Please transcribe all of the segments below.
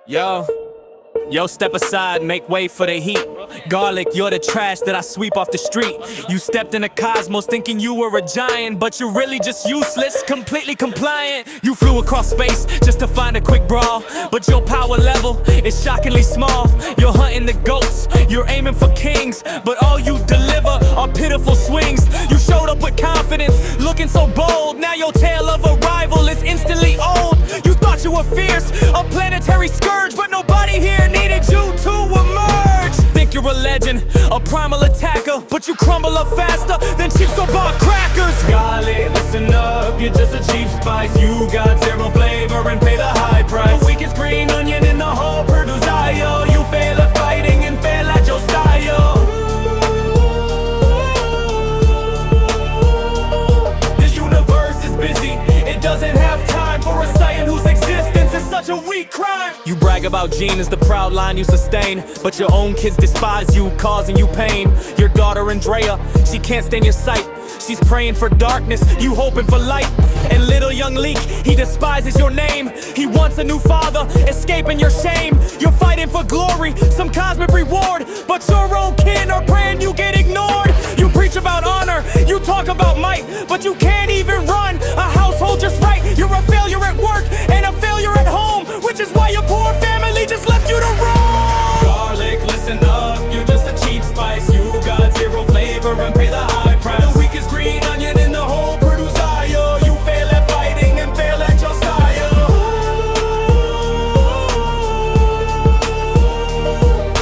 Yo, step aside, make way for the heat. Garlic, you're the trash that I sweep off the street. You stepped in the cosmos thinking you were a giant, but you're really just useless, completely compliant. You flew across space just to find a quick brawl, but your power level is shockingly small. You're hunting the goats, you're aiming for kings, but all you deliver are pitiful swings. You showed up with confidence, looking so bold. Now your tale of a rival is instantly old. You thought you were fierce, a planetary scourge, but nobody here needed you to emerge. Think you're a legend, a primal attacker, but you crumble up faster than cheap store-bought crackers. Garlic, listen up, you're just a cheap spice. You got zero flavor and pay the high price. The weakest green onion in the whole Purdue's IO. You fail at fighting and fail at your style. This universe is busy, it doesn't have time for a Saiyan whose existence is such a weak crime. You brag about Gene as the proud line you sustain, but your own kids despise you, causing you pain. Your daughter Andrea, she can't stand your sight. She's praying for darkness, you hoping for light. And little young Leek, he despises your name. He wants a new father, escaping your shame. You're fighting for glory, some cosmic reward, but your own kin are praying you get ignored. You preach about honor, you talk about might, but you can't even run a household just right. You're a failure at work and a failure at home, which is why your poor family just left you to roam. Garlic, listen up, you're just a cheap spice. You got zero flavor and pay the high price. The weakest green onion in the whole Purdue's IO. You fail at fighting and fail at your style.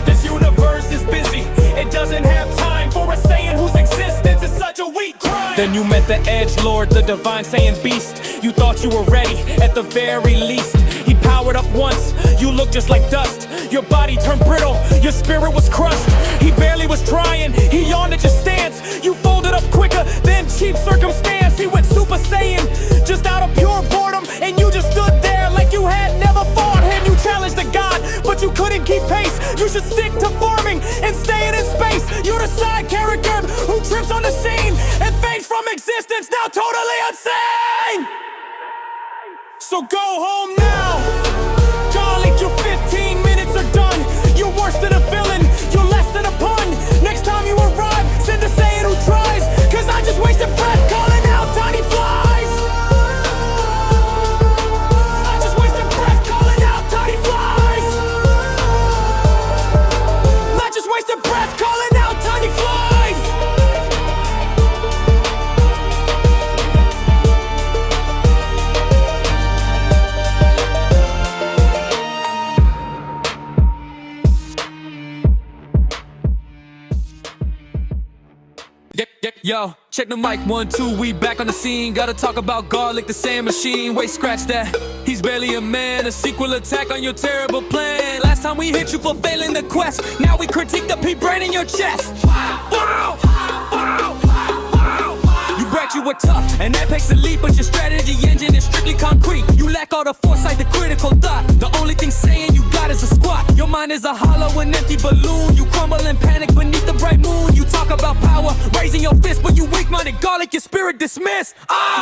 This universe is busy, it doesn't have time for a Saiyan whose existence is such a weak crime. Then you met the Edgelord, the divine Saiyan beast. You thought you were ready, at the very least. He powered up once, you look just like dust. Your body turned brittle, your spirit was crushed. He barely was trying, he yawned at your stance. You folded up quicker than cheap circumstance. He went Super Saiyan, just out of pure boredom, and you just stood there like you had never fought him. You challenged the god, but you couldn't keep pace. You should stick to farming and staying in space. You're the side character who trips on the scene and fades from existence, now totally insane. So go home now. Garlic, your 15 minutes are done. You're worse than a villain, you're less than a pun. Next time you arrive, send a Saiyan who tries, cause I just wasted breath calling out tiny flies. I just wasted breath calling out tiny flies. I just wasted breath calling out tiny flies. Yo, check the mic, 1, 2, we back on the scene. Gotta talk about Garlic, the Saiyan machine. Wait, scratch that, he's barely a man. A sequel attack on your terrible plan. Last time we hit you for failing the quest, now we critique the pea-brain in your chest. Wow. You bragged you were tough, and that takes a leap, but your strategy engine is strictly concrete. You lack all the foresight, the critical thought. The only thing saying you got is a squat. Your mind is a hollow and empty balloon. You crumble in panic beneath the bright moon. You talk about power, raising your fist, but you weak-minded Garlic, your spirit dismissed.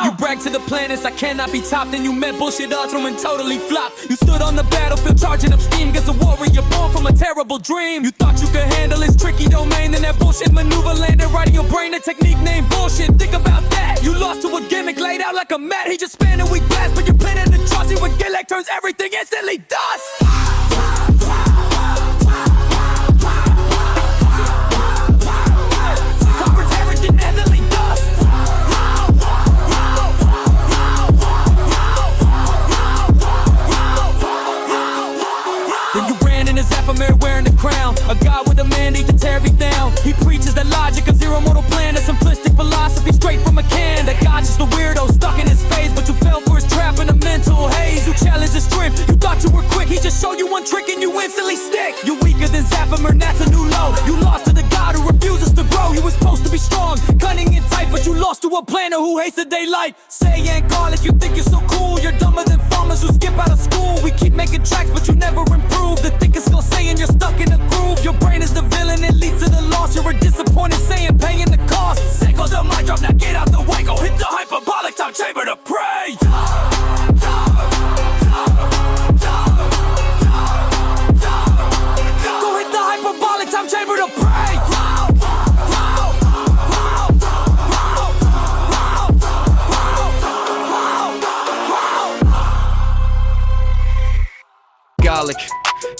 You brag to the planets, I cannot be topped, and you meant bullshit ultra and totally flopped. You stood on the battlefield charging up steam against a warrior born from a terrible dream. You thought you could handle his tricky domain, then that bullshit maneuver landed right in your brain. A technique named bullshit, think about that. You lost to a gimmick laid out like a mat. He just spanned a weak blast, but you played an atrocity when Gillick turns everything instantly dust. Converts everything instantly dust. Then you ran in his ephemer wearing the crown, a god with a mandate to tear everything down. He preaches the logic of zero mortal plan, a simplistic philosophy straight from a can. That God's just a weirdo stuck in his face, but you fell for his trap in a mental haze. You challenged his strength, you thought you were quick. He just showed you one trick and you instantly stick. You're weaker than Zaphimer, that's a new low. You lost to the god who refuses to grow. He was supposed to be strong, cunning and tight, but you lost to a planner who hates the daylight. Saiyan Garlic, you think you're so cool. You're dumber than farmers who skip out of school. We keep making tracks, but you never improve. The thickest skull saying you're stuck in a groove. Your brain is the villain, it leads to the loss. You're a disappointed Saiyan paying the cost. Sickle the mic drop, now get out the way. Go hit the hyperbolic time chamber to pray.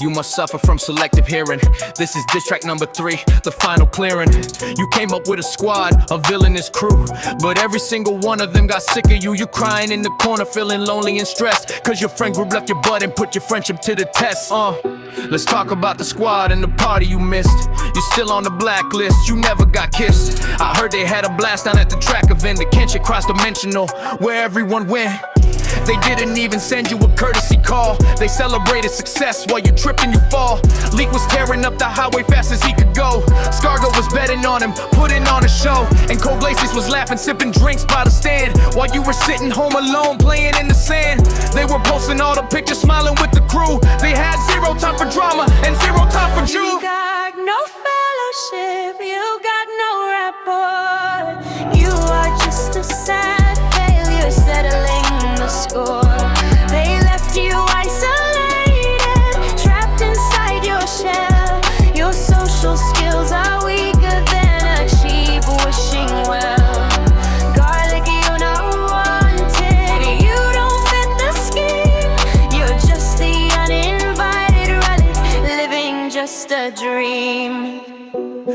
You must suffer from selective hearing. This is diss track number 3, the final clearing. You came up with a squad, a villainous crew, but every single one of them got sick of you. You crying in the corner, feeling lonely and stressed, cause your friend group left your butt and put your friendship to the test. Let's talk about the squad and the party you missed. You're still on the blacklist, you never got kissed. I heard they had a blast down at the track event, the Kenshin cross-dimensional, where everyone went. They didn't even send you a courtesy call. They celebrated success while you tripped and you fall. Leak was tearing up the highway fast as he could go. Scargo was betting on him, putting on a show. And Coblaces was laughing, sipping drinks by the stand, while you were sitting home alone, playing in the sand. They were posting all the pictures, smiling with the crew. They had zero time for drama and zero time for you. You got no fellowship, you got no rapport. You are just a sad failure, settling the score. They left you isolated, trapped inside your shell. Your social skills are weaker than a cheap wishing well. Garlic, you're not wanted, you don't fit the scheme. You're just the uninvited relic, living just a dream.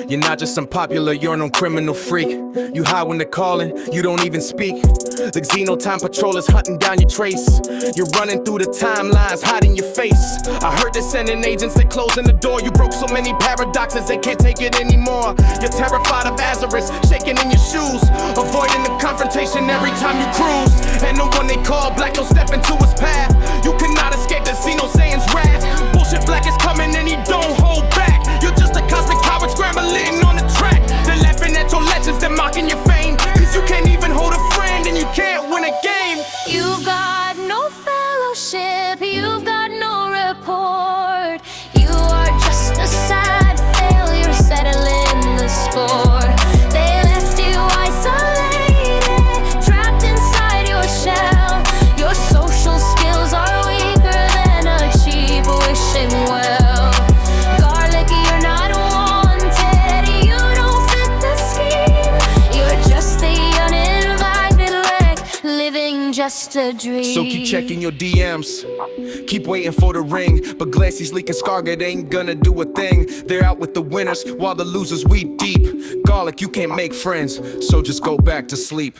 You're not just unpopular, you're no criminal freak. You hide when they're calling, you don't even speak. The Xenotime Patrol is hunting down your trace. You're running through the timelines, hiding your face. I heard they're sending agents, they're closing the door. You broke so many paradoxes, they can't take it anymore. You're terrified of Azarus, shaking in your shoes, avoiding the confrontation every time you cruise. And the one they call black don't step into his path. You cannot escape the Xeno Saiyan's wrath. Bullshit black is coming and he don't hold back. You're just a cosmic coward scrambling on the track. They're laughing at your legends, they're mocking your fame, cause you can't even hold a friend and you can't win a game. You've got no fellowship, you've got no report. You are just a sad failure, settling the score. They left you isolated, trapped inside your shell. Your social skills are weaker than a cheap wishing well. Garlic, you're not wanted, you don't fit the scheme. You're just the uninvited leg, living just a dream. So keep checking your DMs, keep waiting for the ring. But Glacy's leaking Scargate ain't gonna do a thing. They're out with the winners while the losers weep deep. Garlic, you can't make friends, so just go back to sleep.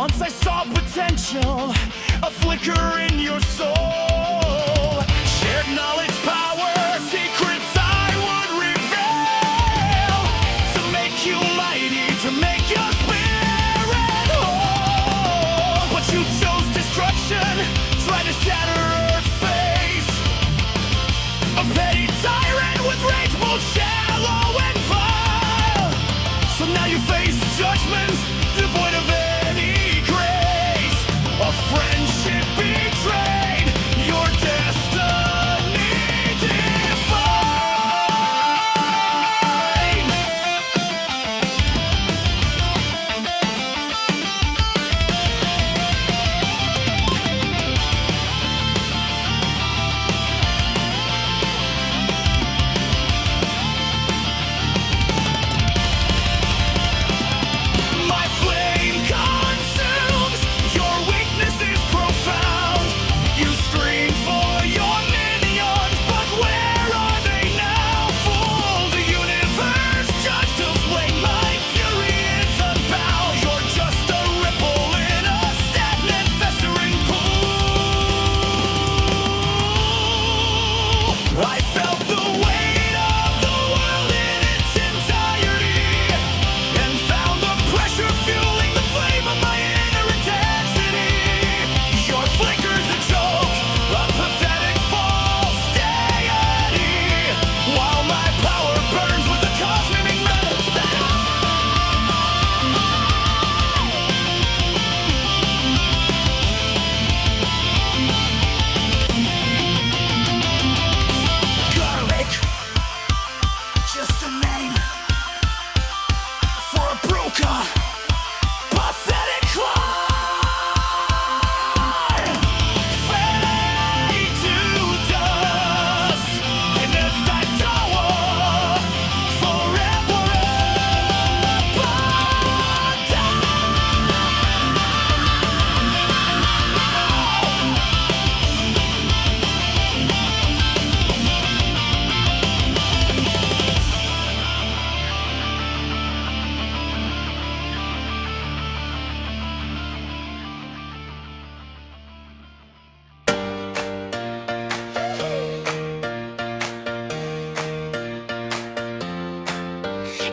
Once I saw potential, a flicker in your soul. Shared knowledge, power, secrets I would reveal, to make you mighty, to make your spirit whole. But you chose destruction, tried to shatter Earth's face. A petty tyrant with rage, both shallow and vile. So now you face judgments devoid of any grace. A friendship betrayed, your destiny defined. My flame consumes, your weakness is profound. You scream for your minions, but where are they now? Fool, the universe judged to flame. My fury is unbound. You're just a ripple in a stagnant, festering pool. I felt the weight of the world in its entirety, and found the pressure fueling the flame of my inner intensity. Your flicker's a joke, a pathetic false deity, while my power burns with a cosmic metaphor. Garlic, just a name for a broken, pathetic climb. Fade to dust, and if that tower forever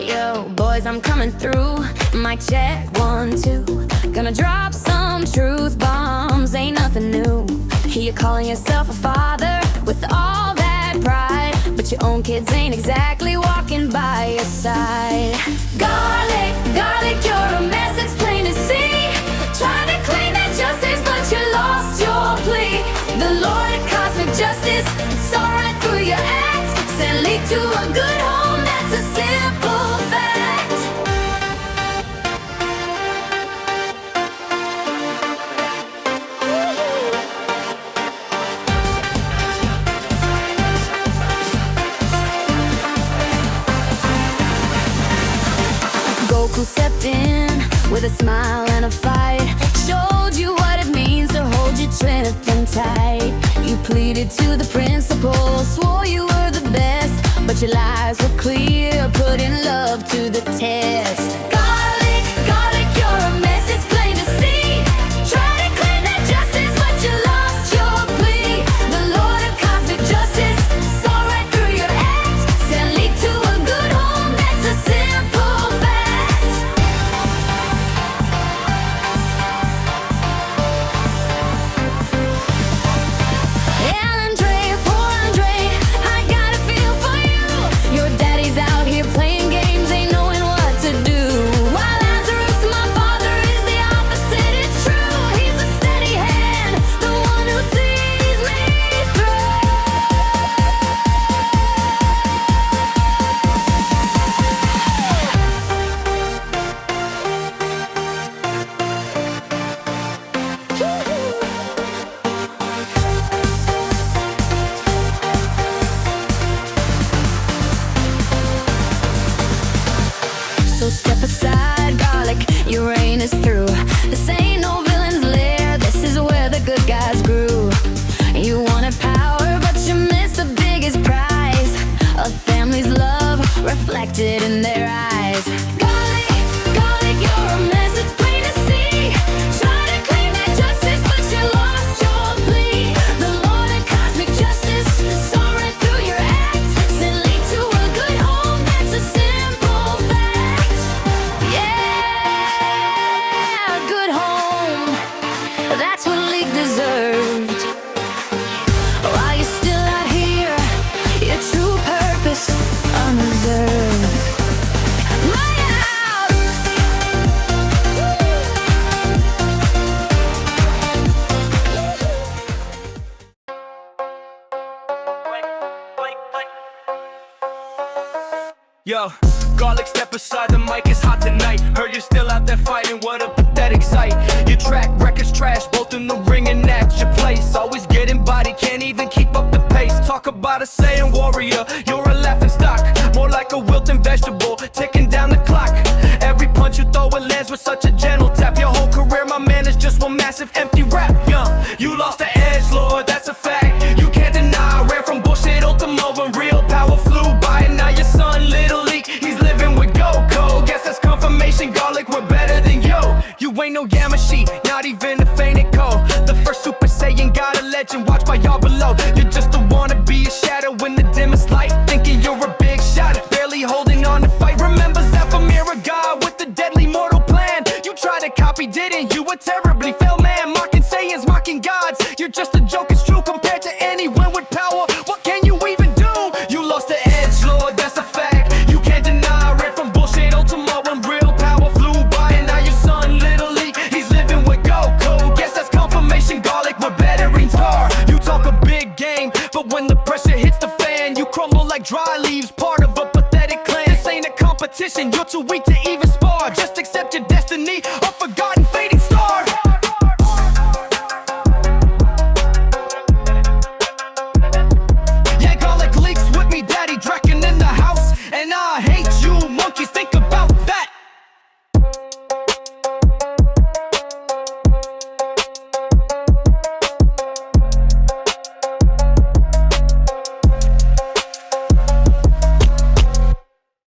Yo, boys, I'm coming through. Mic check, 1, 2. Gonna drop some truth bombs, ain't nothing new. Here calling yourself a father with all that pride, but your own kids ain't exactly walking by your side. Garlic, garlic, you're a mess, it's plain to see. Trying to claim that justice, but you lost your plea. The Lord of cosmic justice saw right through your act, sent lead to a good home, that's a simple fact. Goku stepped in with a smile and a fight, showed you what it means to hold your trinity tight. You pleaded to the principal, swore you were the best, but your lies were clear, putting love to the test. Garlic, garlic, you're a mess, it's plain to see. Try to claim that justice, but you lost your plea. The Lord of cosmic justice saw right through your act, sent lead to a good home, that's a simple fact. Andre, poor Andre, I got a feel for you. Your daddy's out here playing games, ain't knowing what to do. While Lazarus, my father, is the opposite, it's true. He's a steady hand, the one who sees me So step aside, garlic, your reign is through. This ain't no villain's lair, this is where the good guys grew. You wanted power, but you missed the biggest prize, a family's love reflected in their eyes. Garlic, garlic, you're a mess, it's plain to see. Try undeserved. My house. Yo, Garlic, step aside, the mic is hot tonight. Heard you're still out there fighting, what a pathetic sight. Your track record's trash, both in the ring and at your place. Always getting body, can't even keep up the pace. Talk about a Saiyan warrior, you're a laughing stock. More like a wilting vegetable, ticking down the clock. Every punch you throw, it lands with such a gentle tap. Your whole career, my man, is just one massive empty rap. You lost the edge, Lord, that's a fact. You can't deny, ran from bullshit ultimo when real power flew by. And now your son, Little League, he's living with Goku. Guess that's confirmation, Garlic, we're better than you. You ain't no Yamashi, not even a fainted cold. The first Super Saiyan, got a legend, watched by y'all below. You're just a wannabe, a shadow in the dimmest light. Thinking you're a big shot, barely holding on to fight. Remember that familiar God with the deadly mortal plan. You tried to copy, didn't you? A terribly failed man, mocking Saiyans, mocking gods. You're just a joke, it's true compared to anyone with power. What can you even do? You lost the edge, Lord, that's a fact. You can't deny, ran from bullshit ultimo when real power flew by. And now your son, Little League, he's living with Goku. Guess that's confirmation, Garlic, we're better in tar. You talk a big game, but when the pressure hits the fan, you crumble like dry leaves, part of a pathetic clan. This ain't a competition, you're too weak to